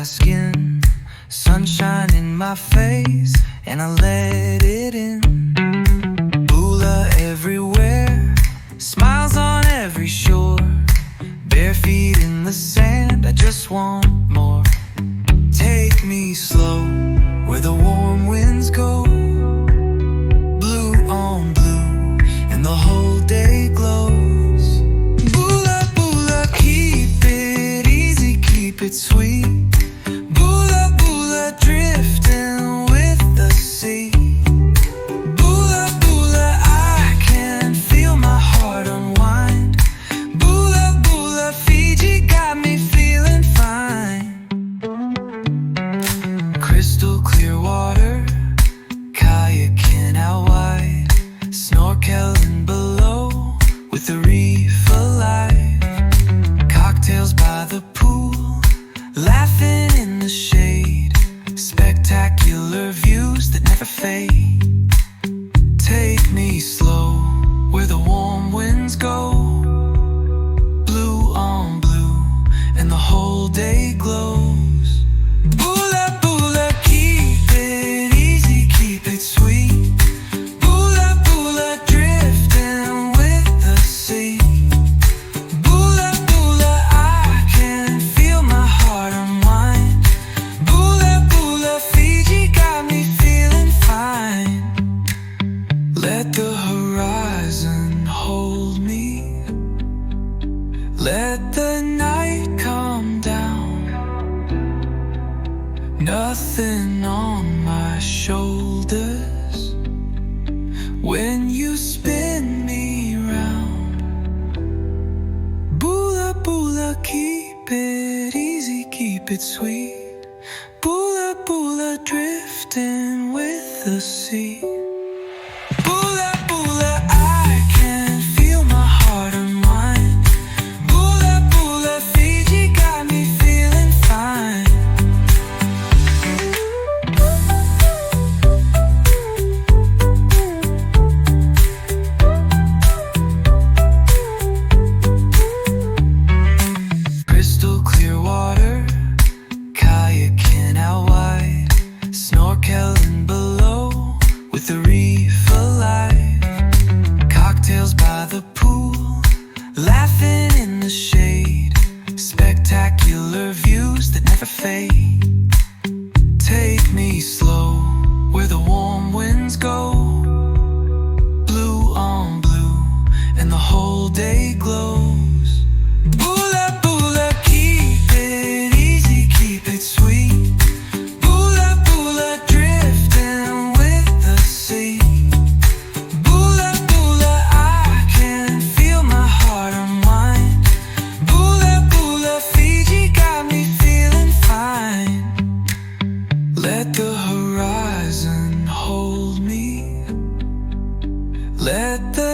skin, sunshine in my face, and I let it in. Bula everywhere, smiles on every shore. Bare feet in the sand, I just want more. Take me slow, where the warm winds go. Blue on blue, and the whole day glows. Bula, bula, keep it easy, keep it sweet. Bula, bula, drifting with the sea. Bula, bula, I can feel my heart unwind. Bula, bula, Fiji got me feeling fine. Crystal clear water, kayaking out wide, snorkeling below with the reef alive. Cocktails by the pool, laughing in the shade. Spectacular views that never fade. Take me slow, where the warm winds go. Blue on blue, and the whole day glows. Bula, bula, keep it easy, keep it sweet. Bula, bula, drifting with the sea. Bula, bula, I can feel my heart unwind. Bula, bula, Fiji got me feeling fine. Let the horizon hold me. Let the night come down. Nothing on my shoulders when you spin me round. Bula, bula, keep it easy, keep it sweet. Bula, bula, drifting with the sea. Bula, bula, I can feel my heart unwind. Bula, bula, Fiji got me feeling fine. Crystal clear water, kayaking out wide, snorkeling below with the reef alive. Cocktails by the pool, laughing in the shade. Spectacular views that never fade. Take me slow, where the warm winds go. Blue on blue, and the whole day glows. Bula, bula, keep it easy, keep it sweet. Bula, bula, drifting with the sea. Bula, bula, I can feel my heart unwind. Bula, bula, Fiji got me feeling fine. Let the horizon hold me. Let the